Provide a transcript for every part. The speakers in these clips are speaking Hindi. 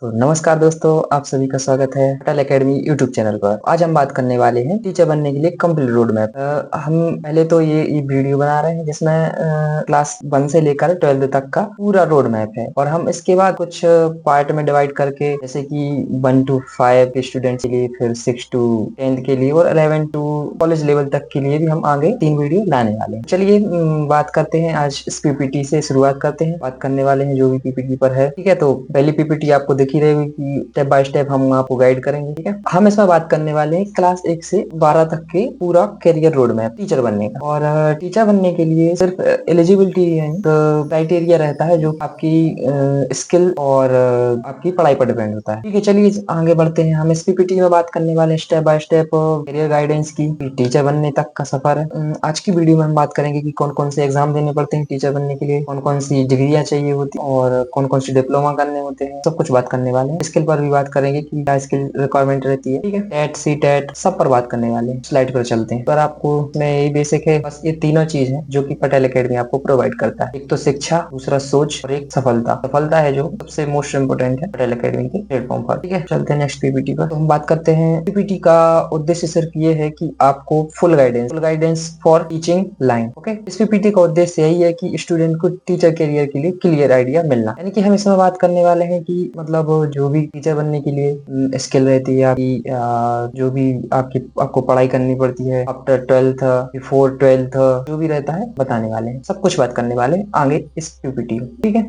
तो नमस्कार दोस्तों, आप सभी का स्वागत है अटल एकेडमी यूट्यूब चैनल पर। आज हम बात करने वाले हैं टीचर बनने के लिए कंप्लीट रोड मैप। हम पहले तो ये वीडियो बना रहे हैं जिसमें क्लास 1 से लेकर 12th तक का पूरा रोड मैप है, और हम इसके बाद कुछ पार्ट में डिवाइड करके, जैसे कि 1 to 5 के स्टूडेंट के लिए, फिर 6 to 10 के लिए, और 11 to कॉलेज लेवल तक के लिए भी हम आगे 3 वीडियो लाने वाले हैं। चलिए बात करते हैं। आज इस पीपीटी से शुरुआत करते हैं। बात करने वाले हैं जो भी पीपीटी पर है, ठीक है। तो पहली पीपीटी आपको दिख ही रहेगी कि स्टेप बाय स्टेप हम आपको गाइड करेंगे, ठीक है। हम इसमें बात करने वाले हैं क्लास 1 से 12 तक के पूरा करियर रोड मैप टीचर बनने का। और टीचर बनने के लिए सिर्फ एलिजिबिलिटी क्राइटेरिया रहता है, जो आपकी स्किल और आपकी पढ़ाई पर डिपेंड होता है, ठीक है। चलिए आगे बढ़ते हैं। हम इस पीपीटी में बात करने वाले step by step career guidance की, टीचर बनने तक का सफर है। आज की वीडियो में हम बात करेंगे कि कौन कौन से एग्जाम देने पड़ते हैं टीचर बनने के लिए, कौन कौन सी डिग्रियां चाहिए होती हैं, और कौन कौन सी डिप्लोमा करने होते हैं, सब कुछ बात करने वाले हैं। स्किल पर भी बात करेंगे कि क्या स्किल रिक्वायरमेंट रहती है, ठीक है। टेट सी टेट सब पर बात करने वाले हैं। स्लाइड पर चलते हैं। पर आपको में यही बेसिक है, बस ये तीनों चीज है जो कि पटेल एकेडमी आपको प्रोवाइड करता है। एक तो शिक्षा, दूसरा सोच, और एक सफलता। सफलता है जो सबसे मोस्ट इंपोर्टेंट है पटेल एकेडमी के प्लेटफॉर्म पर, ठीक है। चलते हैं नेक्स्ट पीपीटी पर। तो हम बात करते हैं। पीपीटी का उद्देश्य सिर्फ ये है कि आपको full guidance for teaching line, okay. इस पीपीटी का उद्देश्य यही है कि स्टूडेंट को टीचर करियर के लिए क्लियर आइडिया मिलना। यानी कि हम इसमें बात करने वाले हैं कि मतलब जो भी टीचर बनने के लिए स्किल रहती है आपकी, जो भी आपको पढ़ाई करनी पड़ती है आफ्टर 12th, बिफोर 12th, जो भी रहता है बताने वाले हैं। सब कुछ बात करने वाले हैं आगे इस पीपीटी में, ठीक है।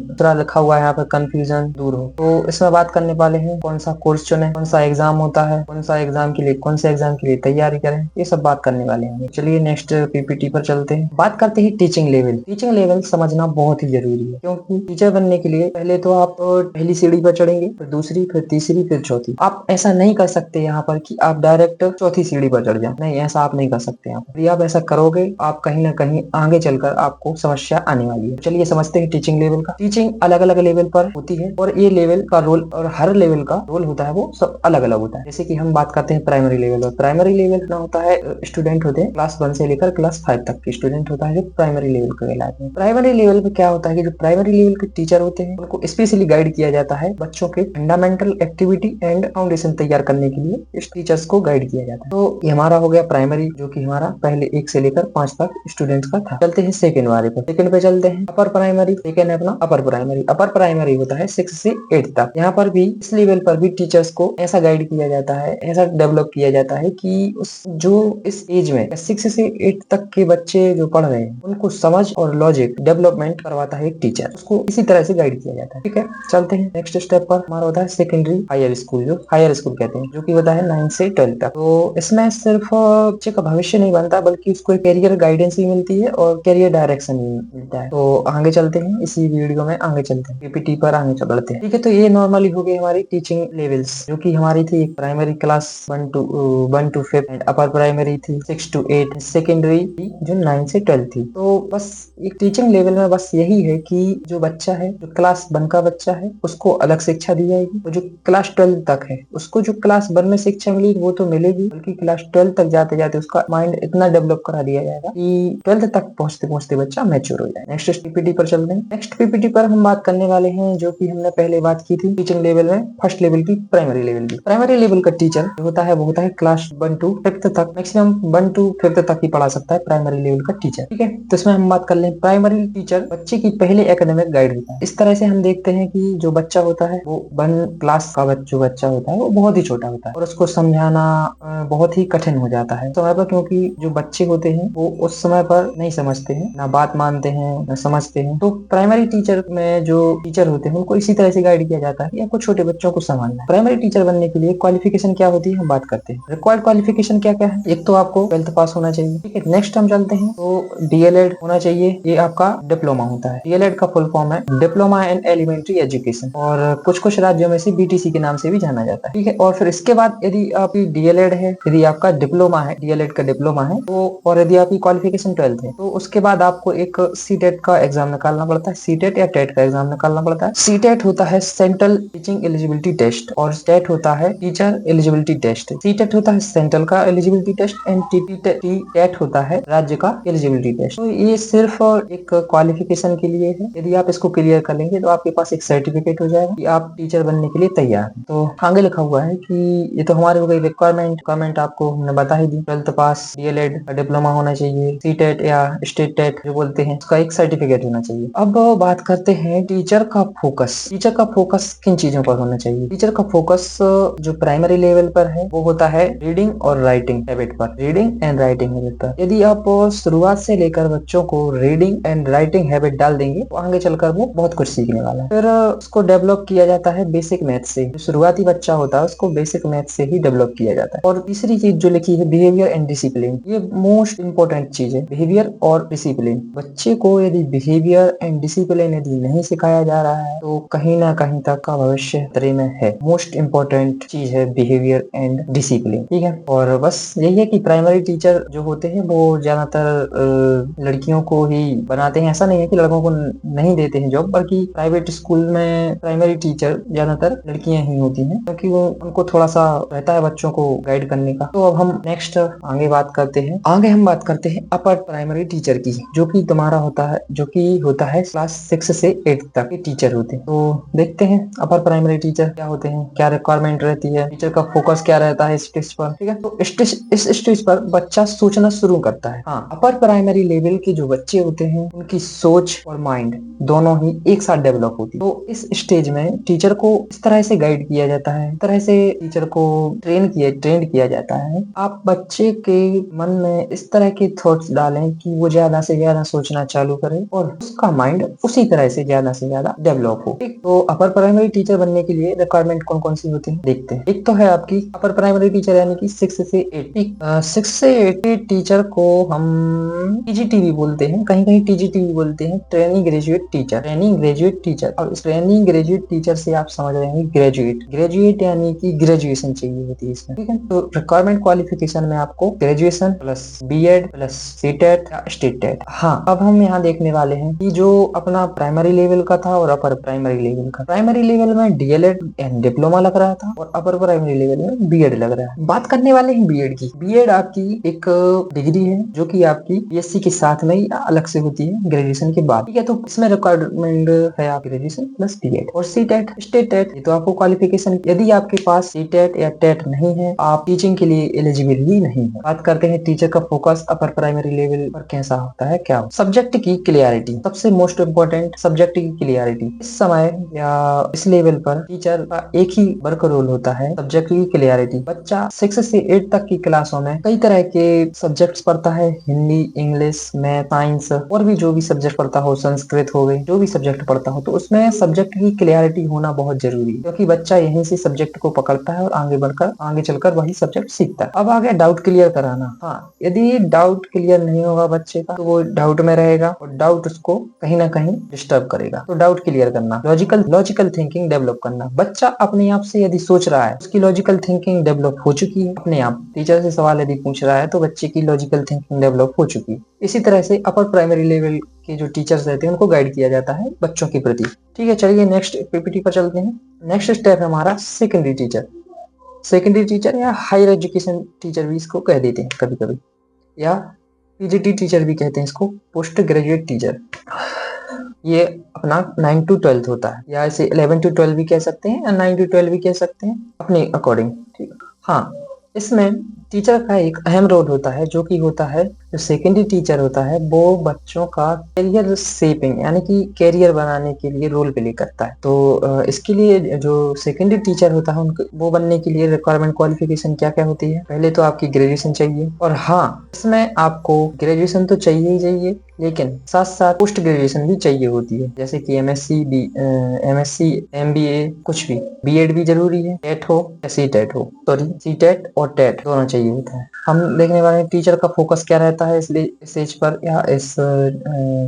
थोड़ा लिखा हुआ है यहाँ पर कंफ्यूजन दूर हो, तो इसमें बात करने वाले हैं कौन सा कोर्स चुने, कौन सा एग्जाम होता है, कौन सा एग्जाम के लिए, कौन से एग्जाम के लिए तैयारी करें, ये सब बात करने वाले हैं। चलिए नेक्स्ट पीपीटी पर चलते हैं। बात करते हैं टीचिंग लेवल। टीचिंग लेवल समझना बहुत ही जरूरी है, क्योंकि टीचर बनने के लिए पहले तो आप पहली सीढ़ी पर चढ़ेंगे, फिर दूसरी, फिर तीसरी, फिर चौथी। आप ऐसा नहीं कर सकते यहाँ पर कि आप डायरेक्ट चौथी सीढ़ी पर चढ़ जाए, नहीं, ऐसा आप नहीं कर सकते यहाँ पर। यदि आप ऐसा करोगे, आप कहीं ना कहीं आगे चलकर आपको समस्या आने वाली है। चलिए समझते हैं टीचिंग लेवल का। टीचिंग अलग अलग लेवल पर होती है, और ये लेवल का रोल, और हर लेवल का रोल होता है वो सब अलग अलग होता है। जैसे कि हम बात करते हैं प्राइमरी लेवल। और प्राइमरी लेवल ना होता है, स्टूडेंट होते हैं क्लास 1 से लेकर क्लास 5 तक के स्टूडेंट होता है जो प्राइमरी लेवल का कहलाते हैं। प्राइमरी लेवल पे क्या होता है कि जो प्राइमरी लेवल के टीचर होते हैं उनको स्पेशली गाइड किया जाता है बच्चों के फंडामेंटल एक्टिविटी एंड फाउंडेशन तैयार करने के लिए इस टीचर्स को गाइड किया जाता है। तो ये हमारा हो गया प्राइमरी, जो कि हमारा पहले 1 से लेकर 5 तक स्टूडेंट्स का था। चलते हैं सेकंड वाले पर। सेकंड पे चलते हैं अपर प्राइमरी। सेकंड है अपना अपर प्राइमरी। अपर प्राइमरी होता है 6 से 8 तक। यहाँ पर भी, इस लेवल पर भी टीचर्स को ऐसा गाइड किया जाता है, ऐसा डेवलप किया जाता है कि इस एज में 6 से 8 तक के बच्चे जो पढ़ रहे हैं उनको समझ और लॉजिक डेवलपमेंट करवाता है एक टीचर, उसको इसी तरह से गाइड किया जाता है, ठीक है। चलते हैं नेक्स्ट स्टेप पर। हमारा होता है सेकेंडरी हायर स्कूल, जो हायर स्कूल कहते हैं, जो कि होता है 9 से 12 तक। तो इसमें सिर्फ बच्चे का भविष्य नहीं बनता, बल्कि उसको कैरियर गाइडेंस भी मिलती है और कैरियर डायरेक्शन भी मिलता है। तो आगे चलते हैं, इसी वीडियो में आगे चलते हैं, पीपीटी पर आगे बढ़ते हैं, ठीक है। तो ये नॉर्मली हो गई हमारी टीचिंग लेवल्स, जो कि हमारी थी primary class 1 to 5, and upper primary थी 6 to 8, सेकेंडरी जो 9 से 12 थी। तो बस एक टीचिंग लेवल में बस यही है कि जो बच्चा है, जो क्लास 1 का बच्चा है, उसको अलग शिक्षा दी जाएगी, और जो क्लास 12 तक है उसको जो क्लास 1 में शिक्षा मिली वो तो मिलेगी, बल्कि क्लास 12 तक जाते जाते उसका माइंड इतना डेवलप करा दिया जाएगा कि 12 तक पहुंचते पहुंचते बच्चा मैच्योर हो जाए। नेक्स्ट पीपीटी पर चलते हैं। नेक्स्ट पीपीटी पर हम बात करने वाले हैं, जो कि हमने पहले बात की थी टीचिंग लेवल में, फर्स्ट लेवल की, प्राइमरी लेवल की। प्राइमरी लेवल का टीचर जो होता है वो होता है क्लास 1 to 5 तक, मैक्सिमम 1 to 5 तक ही पढ़ा सकता है प्राइमरी लेवल का टीचर, ठीक है। तो इसमें हम बात कर लें, प्राइमरी टीचर बच्चे की पहले एकेडमिक गाइड होता है। इस तरह से हम देखते हैं कि जो बच्चा होता है वो 1 क्लास का जो बच्चा होता है वो बहुत ही छोटा होता है, और उसको समझाना बहुत ही कठिन हो जाता है समय पर, क्योंकि जो बच्चे होते हैं वो उस समय पर नहीं समझते हैं, ना बात मानते हैं, ना समझते हैं। तो प्राइमरी टीचर में जो टीचर होते हैं उनको इसी तरह से गाइड किया जाता है कि आपको छोटे बच्चों को संभालना है। प्राइमरी टीचर बनने के लिए क्वालिफिकेशन क्या होती है हम बात करते हैं। रिक्वायर्ड क्वालिफिकेशन क्या क्या है? एक तो आपको 12th पास होना चाहिए, ठीक है। नेक्स्ट हम चलते हैं, तो डीएलएड होना चाहिए, ये आपका डिप्लोमा होता है। डीएलएड का फुल फॉर्म है डिप्लोमा इन एलिमेंट्री एजुकेशन, और कुछ राज्यों में से बीटीसी के नाम से भी जाना जाता है, ठीक है। और फिर इसके बाद यदि आपकी डीएलएड है, यदि आपका डिप्लोमा है, डीएलएड का डिप्लोमा है, तो और यदि आपकी क्वालिफिकेशन 12th है, तो उसके बाद आपको एक सीटेट का एग्जाम निकालना पड़ता है। सीटेट या टेट का एग्जाम निकालना पड़ता है। सीटेट होता है सेंट्रल टीचिंग एलिजिबिलिटी टेस्ट, और टेट होता है टीचर एलिजिबिलिटी टेस्ट। सीटेट होता है सेंट्रल का एलिजिबिलिटी टेस्ट, एंड टेट होता है राज्य का एलिजिबिलिटी टेस्ट। तो ये ये सिर्फ एक क्वालिफिकेशन के लिए है। यदि आप इसको क्लियर कर लेंगे तो आपके पास एक सर्टिफिकेट हो जाएगा कि आप टीचर बनने के लिए तैयार हैं। तो आगे लिखा हुआ है कि ये तो हमारे हो गई रिक्वायरमेंट आपको हमने बता ही दी। 12th पास, DLED का डिप्लोमा होना चाहिए, CTET या स्टेट टेट जो बोलते हैं उसका एक सर्टिफिकेट होना चाहिए। अब बात करते हैं टीचर का फोकस। टीचर का फोकस किन चीजों पर होना चाहिए? टीचर का फोकस जो प्राइमरी लेवल पर है वो होता है रीडिंग और राइटिंग हैबिट पर, रीडिंग एंड राइटिंग हैबिट पर। यदि आप शुरुआत से लेकर बच्चों को रीडिंग एंड राइटिंग हैबिट डाल देंगे तो आगे चलकर वो बहुत कुछ सीखने वाला है। फिर उसको डेवलप किया जाता है बेसिक मैथ से। जो शुरुआती बच्चा होता है उसको बेसिक मैथ से ही डेवलप किया जाता है। और तीसरी चीज जो लिखी है बिहेवियर एंड डिसिप्लिन, ये मोस्ट इंपॉर्टेंट चीज है, बिहेवियर और डिसिप्लिन। बच्चे को यदि बिहेवियर एंड डिसिप्लिन यदि नहीं सिखाया जा रहा है तो कहीं ना कहीं तक का भविष्य खतरे में है। मोस्ट इंपॉर्टेंट चीज है बिहेवियर एंड डिसिप्लिन, ठीक है। और बस यही है कि प्राइमरी टीचर जो होते हैं वो ज्यादातर लड़कियों को ही बनाते हैं। ऐसा नहीं है कि लड़कों को नहीं देते हैं जॉब, बल्कि प्राइवेट स्कूल में प्राइमरी टीचर ज्यादातर लड़कियां ही होती हैं, क्योंकि वो उनको थोड़ा सा रहता है बच्चों को गाइड करने का। तो अब हम नेक्स्ट आगे बात करते हैं। आगे हम बात करते हैं अपर प्राइमरी टीचर की, जो कि तुम्हारा होता है, जो कि होता है क्लास 6 से 8 तक के टीचर होते हैं। तो देखते हैं अपर प्राइमरी टीचर क्या होते हैं, क्या रिक्वायरमेंट रहती है, टीचर का फोकस क्या रहता है स्टेज पर, ठीक है। तो इस स्टेज पर बच्चा सोचना शुरू करता है। हाँ, अपर प्राइमरी लेवल के जो बच्चे होते हैं उनकी सोच और माइंड दोनों ही एक साथ डेवलप होती है। तो इस स्टेज में टीचर को इस तरह से गाइड किया जाता है, इस तरह से टीचर को ट्रेन किया जाता है। आप बच्चे के मन में इस तरह के थॉट्स डालें कि वो ज्यादा से ज्यादा सोचना चालू करे और उसका माइंड उसी तरह से ज्यादा डेवलप हो। ठीक, तो अपर प्राइमरी टीचर बनने के लिए रिक्वायरमेंट कौन कौन सी होती है देखते हैं। एक तो है आपकी अपर प्राइमरी टीचर यानी कि 6 से 8। 6 से 8 टीचर को हम TGT भी बोलते हैं, कहीं कहीं TGT भी बोलते हैं, training graduate teacher, training graduate teacher. अब इस ट्रेनिंग ग्रेजुएट टीचर से आप समझ रहे हैं ग्रेजुएट यानी कि ग्रेजुएशन चाहिए होती है इसमें, ठीक है। तो रिक्वायरमेंट क्वालिफिकेशन में आपको graduation plus BEd plus CTET या स्टेट टेट। हाँ, अब हम यहाँ देखने वाले हैं कि जो अपना प्राइमरी लेवल का था और अपर प्राइमरी लेवल का, प्राइमरी लेवल में DLED एंड डिप्लोमा लग रहा था और अपर प्राइमरी लेवल में BEd लग रहा है। बात करने वाले हैं BEd की। BEd आपकी एक डिग्री है जो कि आपकी BSc के साथ में ही अलग से होती है ग्रेजुएशन के बाद, ठीक है। तो इसमें रिक्वायरमेंट है आप ग्रेजुएशन प्लस BEd और CTET स्टेट टेट, ये तो आपको क्वालिफिकेशन। यदि आपके पास CTET या टेट नहीं है आप टीचिंग के लिए एलिजिबल ही नहीं है। बात करते हैं टीचर का फोकस अपर प्राइमरी लेवल पर कैसा होता है, क्या सब्जेक्ट की क्लियरिटी, सबसे मोस्ट इम्पोर्टेंट सब्जेक्ट की क्लियरिटी। इस समय या इस लेवल पर टीचर का एक ही वर्क रोल होता है, सब्जेक्ट की क्लियरिटी। बच्चा 6 से 8 तक की क्लासों में कई तरह के सब्जेक्ट्स पढ़ता है, हिंदी, इंग्लिश, मैथ, साइंस और भी जो भी सब्जेक्ट पढ़ता हो, संस्कृत हो गई, जो भी सब्जेक्ट पढ़ता हो, तो उसमें सब्जेक्ट की क्लियरिटी होना बहुत जरूरी है, क्योंकि बच्चा यहीं से सब्जेक्ट को पकड़ता है और आगे चलकर वही सब्जेक्ट सीखता है। अब आ गया डाउट क्लियर कराना। हाँ, यदि डाउट क्लियर नहीं होगा बच्चे का तो वो डाउट में रहेगा और डाउट उसको कहीं ना कहीं डिस्टर्ब करेगा। तो डाउट क्लियर करना, लॉजिकल थिंकिंग डेवलप करना। बच्चा अपने आप से यदि सोच रहा है, उसकी लॉजिकल थिंकिंग डेवलप हो चुकी है अपने आप। टीचर से सवाल यदि पूछ रहा है तो बच्चे की लॉजिकल थिंकिंग डेवलप हो चुकी है। इसी तरह से अपर प्राइमरी लेवल के जो टीचर्स रहते हैं उनको गाइड किया जाता है बच्चों के प्रति, ठीक है। चलिए नेक्स्ट PPT पर चलते हैं। नेक्स्ट स्टेप है हमारा सेकेंडरी टीचर। सेकेंडरी टीचर या हायर एजुकेशन टीचर भी इसको कह देते हैं कभी कभी, या PGT टीचर भी कहते हैं इसको, पोस्ट ग्रेजुएट टीचर। ये अपना 9 to 12 होता है, या इसे 11 to 12 भी कह सकते हैं या 9 to 12 भी कह सकते हैं अपने अकॉर्डिंग, ठीक है। हाँ, इसमें टीचर का एक अहम रोल होता है, जो कि होता है जो सेकेंडरी टीचर होता है वो बच्चों का करियर शेपिंग यानी कि करियर बनाने के लिए रोल प्ले करता है। तो इसके लिए जो सेकेंडरी टीचर होता है उनको वो बनने के लिए रिक्वायरमेंट क्वालिफिकेशन क्या क्या होती है। पहले तो आपकी ग्रेजुएशन चाहिए, और हाँ, इसमें आपको ग्रेजुएशन तो चाहिए ही चाहिए, लेकिन साथ साथ पोस्ट ग्रेजुएशन भी चाहिए होती है, जैसे कि MSc MBA कुछ भी। BEd भी जरूरी है, टेट हो या CTET और टेट दोनों चाहिए होता है। हम देखने वाले हैं टीचर का फोकस क्या रहता है इसलिए इस एज पर, या इस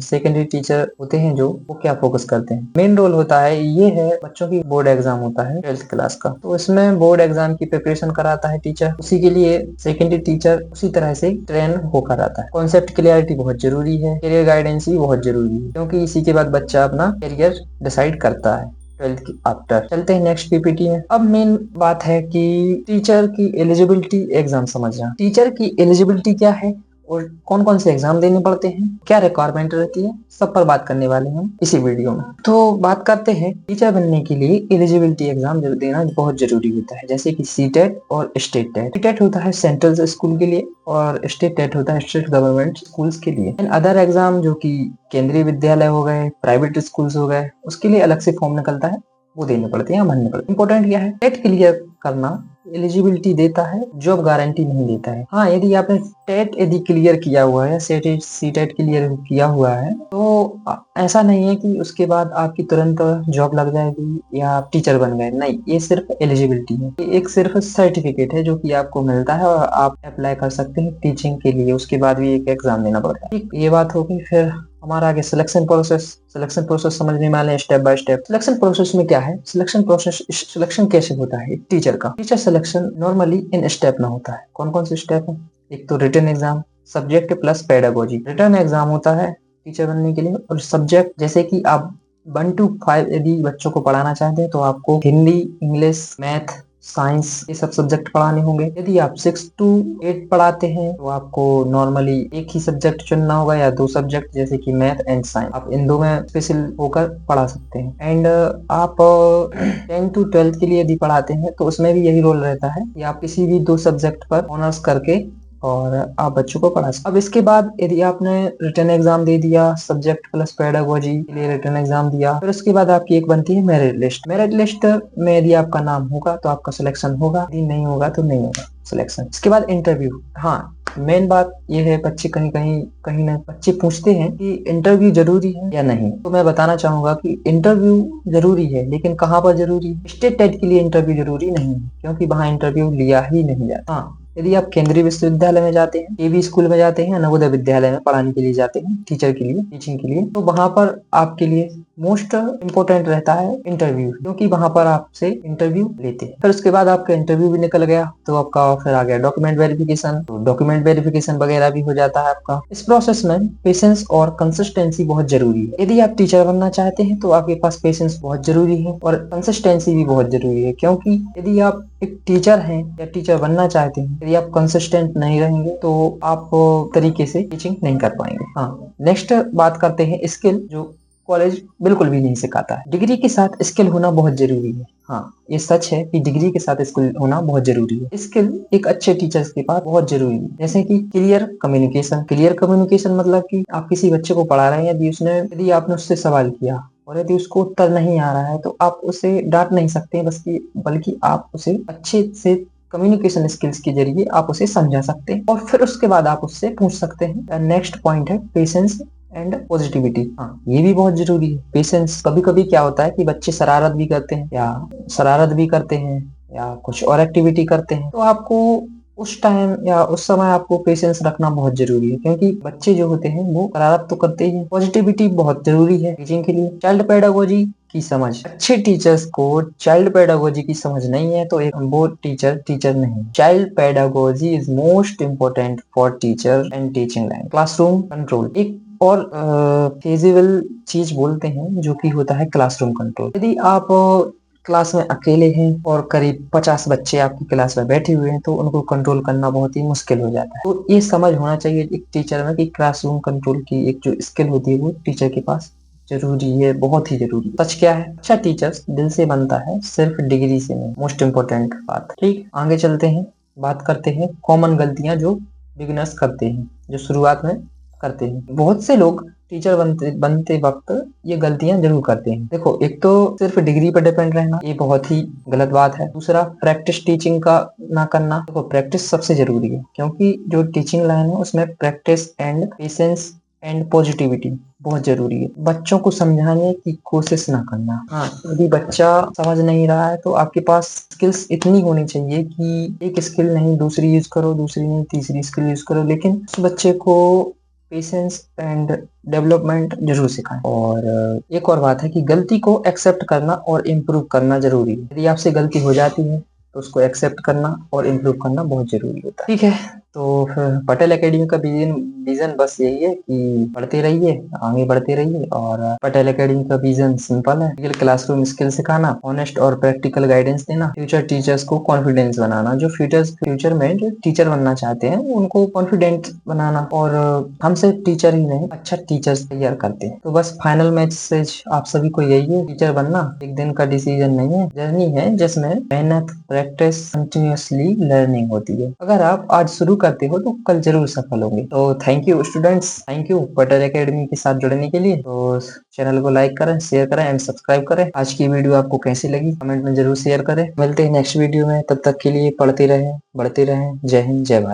सेकेंडरी टीचर होते हैं जो वो क्या फोकस करते हैं। मेन रोल होता है ये है, बच्चों की बोर्ड एग्जाम होता है 12th क्लास का, तो इसमें बोर्ड एग्जाम की प्रिपरेशन कराता है टीचर। उसी के लिए सेकेंडरी टीचर उसी तरह से ट्रेन होकर आता है। कॉन्सेप्ट क्लियरिटी बहुत जरूरी है, करियर गाइडेंस भी बहुत जरूरी है, क्योंकि इसी के बाद बच्चा अपना करियर डिसाइड करता है 12th की आफ्टर। चलते हैं नेक्स्ट PPT में। अब मेन बात है कि टीचर की एलिजिबिलिटी एग्जाम समझना। टीचर की एलिजिबिलिटी क्या है और कौन कौन से एग्जाम देने पड़ते हैं, क्या रिक्वायरमेंट रहती है, सब पर बात करने वाले हैं हम इसी वीडियो में। तो बात करते हैं, टीचर बनने के लिए एलिजिबिलिटी एग्जाम देना बहुत जरूरी होता है, जैसे कि सीटेट और स्टेट टेट। सीटेट होता है सेंट्रल स्कूल के लिए और स्टेट टेट होता है स्टेट गवर्नमेंट स्कूल्स के लिए। एंड अदर एग्जाम जो कि केंद्रीय विद्यालय हो गए, प्राइवेट स्कूल्स हो गए, उसके लिए अलग से फॉर्म निकलता है, वो देने पड़ते हैं, भरने पड़ते हैं। इंपॉर्टेंट क्या है, टेट क्लियर करना एलिजिबिलिटी देता है, जॉब गारंटी नहीं देता है। हाँ, यदि आपने टेट यदि क्लियर किया हुआ है, सीटेट क्लियर किया हुआ है, तो ऐसा नहीं है कि उसके बाद आपकी तुरंत जॉब लग जाएगी या आप टीचर बन गए। नहीं, ये सिर्फ एलिजिबिलिटी है, ये एक सिर्फ सर्टिफिकेट है जो कि आपको मिलता है और आप अप्लाई कर सकते हैं टीचिंग के लिए। उसके बाद भी एक एग्जाम देना पड़ता है। ठीक, ये बात होगी। फिर हमारा आगे सिलेक्शन प्रोसेस समझने वाले step by step. Selection process में क्या है, सिलेक्शन कैसे होता है एक टीचर का। Teacher selection normally in step में होता है। कौन कौन से स्टेप है, एक तो written exam, subject plus pedagogy. Written exam होता है टीचर बनने के लिए, और सब्जेक्ट जैसे कि आप 1 to 5 यदि बच्चों को पढ़ाना चाहते हैं तो आपको हिंदी, इंग्लिश, मैथ, साइंस, ये सब सब्जेक्ट पढ़ाने होंगे। यदि आप 6 to 8 पढ़ाते हैं तो आपको नॉर्मली एक ही सब्जेक्ट चुनना होगा या 2 सब्जेक्ट, जैसे कि मैथ एंड साइंस। आप इन दो में स्पेशल होकर पढ़ा सकते हैं। एंड आप 10 to 12 के लिए यदि पढ़ाते हैं तो उसमें भी यही रोल रहता है कि आप किसी भी 2 सब्जेक्ट पर ऑनर्स करके और आप बच्चों को पढ़ा सकते। अब इसके बाद यदि आपने रिटन एग्जाम दे दिया, सब्जेक्ट प्लस पेडागोजी के लिए रिटन एग्जाम दिया, फिर उसके बाद आपकी एक बनती है मेरिट लिस्ट। मेरिट लिस्ट में यदि आपका नाम होगा तो आपका सिलेक्शन होगा, यदि नहीं होगा तो नहीं होगा सिलेक्शन। इसके बाद इंटरव्यू। हाँ, मेन बात ये है, बच्चे कहीं ना बच्चे पूछते हैं कि इंटरव्यू जरूरी है या नहीं। तो मैं बताना चाहूंगा कि इंटरव्यू जरूरी है, लेकिन कहाँ पर जरूरी है। स्टेट टेट के लिए इंटरव्यू जरूरी नहीं है, क्योंकि वहाँ इंटरव्यू लिया ही नहीं जाता। हाँ, यदि आप केंद्रीय विश्वविद्यालय में जाते हैं, केवी स्कूल में जाते हैं, नवोदय विद्यालय में पढ़ाने के लिए जाते हैं, टीचर के लिए, टीचिंग के लिए, तो वहां पर आपके लिए मोस्ट इम्पोर्टेंट रहता है इंटरव्यू, क्योंकि वहां पर आपसे इंटरव्यू लेते हैं। फिर उसके बाद आपका इंटरव्यू भी निकल गया तो आपका फिर आ गया डॉक्यूमेंट वेरिफिकेशन। तो डॉक्यूमेंट वेरिफिकेशन वगैरह भी हो जाता है आपका। इस प्रोसेस में पेशेंस और कंसिस्टेंसी बहुत जरूरी है। यदि आप टीचर बनना चाहते हैं तो आपके पास पेशेंस बहुत जरूरी है और कंसिस्टेंसी भी बहुत जरूरी है, क्योंकि यदि आप एक टीचर हैं या टीचर बनना चाहते हैं, यदि आप कंसिस्टेंट नहीं रहेंगे तो आप तरीके से टीचिंग नहीं कर पाएंगे। हाँ, नेक्स्ट बात करते हैं स्किल, जो कॉलेज बिल्कुल भी नहीं सिखाता है। डिग्री के साथ स्किल होना बहुत जरूरी है। हाँ, ये सच है कि डिग्री के साथ स्किल होना बहुत जरूरी है। स्किल एक अच्छे टीचर्स के पास बहुत जरूरी है, जैसे कि क्लियर कम्युनिकेशन। क्लियर कम्युनिकेशन मतलब कि आप किसी बच्चे को पढ़ा रहे हैं, यदि आपने उससे सवाल किया और यदि उसको उत्तर नहीं आ रहा है तो आप उसे डांट नहीं सकते, बल्कि आप उसे अच्छे से कम्युनिकेशन स्किल्स के जरिए आप उसे समझा सकते हैं और फिर उसके बाद आप उससे पूछ सकते हैं। नेक्स्ट पॉइंट है पेशेंस एंड पॉजिटिविटी। हाँ, ये भी बहुत जरूरी है। पेशेंस, कभी कभी क्या होता है कि बच्चे शरारत भी करते हैं या कुछ और एक्टिविटी करते हैं, तो आपको उस टाइम या उस समय आपको पेशेंस रखना बहुत जरूरी है, क्योंकि बच्चे जो होते हैं वो शरारत तो करते ही हैं। पॉजिटिविटी बहुत जरूरी है टीचिंग के लिए। चाइल्ड पेडागोजी की समझ, अच्छे टीचर्स को चाइल्ड पेडागोजी की समझ नहीं है तो एक वो टीचर नहीं। Child pedagogy is most important for teacher and teaching line. Classroom control एक और फेजिबल चीज बोलते हैं, जो कि होता है क्लासरूम कंट्रोल। यदि आप क्लास में अकेले हैं और करीब 50 बच्चे आपकी क्लास में बैठे हुए हैं तो उनको कंट्रोल करना बहुत ही मुश्किल हो जाता है। तो ये समझ होना चाहिए एक टीचर में कि क्लासरूम कंट्रोल की एक जो स्किल होती है वो टीचर के पास जरूरी है, बहुत ही जरूरी। सच क्या है, अच्छा टीचर दिल से बनता है, सिर्फ डिग्री से नहीं। मोस्ट इम्पोर्टेंट बात। ठीक, आगे चलते हैं, बात करते हैं कॉमन गलतियां जो बिगिनर्स करते हैं, जो शुरुआत में करते हैं। बहुत से लोग टीचर बनते वक्त ये गलतियां जरूर करते हैं। देखो, एक तो सिर्फ डिग्री पर डिपेंड रहना, ये बहुत ही गलत बात है। दूसरा, प्रैक्टिस टीचिंग का ना करना। देखो, प्रैक्टिस सबसे जरूरी है, क्योंकि जो टीचिंग लाइन है उसमें practice and patience and positivity बहुत जरूरी है। बच्चों को समझाने की कोशिश ना करना। हाँ, यदि बच्चा समझ नहीं रहा है तो आपके पास स्किल्स इतनी होनी चाहिए कि एक स्किल नहीं दूसरी यूज करो, दूसरी नहीं तीसरी स्किल यूज करो, लेकिन उस बच्चे को पेशेंस एंड डेवलपमेंट जरूर सिखाएं। और एक और बात है कि गलती को एक्सेप्ट करना और इम्प्रूव करना जरूरी है। यदि आपसे गलती हो जाती है तो उसको एक्सेप्ट करना और इम्प्रूव करना बहुत जरूरी होता है। ठीक है, तो फिर पटेल एकेडमी का विजन विजन बस यही है कि पढ़ते रहिए, आगे बढ़ते रहिए। और पटेल एकेडमी का विजन सिंपल है, रियल क्लासरूम स्किल सिखाना, ऑनेस्ट और प्रैक्टिकल गाइडेंस देना, फ्यूचर टीचर्स को कॉन्फिडेंस बनाना। जो फ्यूचर में जो टीचर बनना चाहते हैं उनको कॉन्फिडेंट बनाना। और हम सिर्फ टीचर ही नहीं, अच्छा टीचर्स तैयार करते हैं। तो बस फाइनल मैसेज आप सभी को यही है, टीचर बनना एक दिन का डिसीजन नहीं है, जर्नी है जिसमें मेहनत, प्रैक्टिस, कंटिन्यूअसली लर्निंग होती है। अगर आप आज शुरू करते हो तो कल जरूर सफल होंगे। तो thank you students, thank you Patel academy के साथ जुड़ने के लिए। तो चैनल को लाइक करें, शेयर करें एंड सब्सक्राइब करें। आज की वीडियो आपको कैसी लगी कमेंट में जरूर शेयर करें। मिलते हैं नेक्स्ट वीडियो में, तब तक के लिए पढ़ते रहें, बढ़ते रहें। जय हिंद, जय भारत।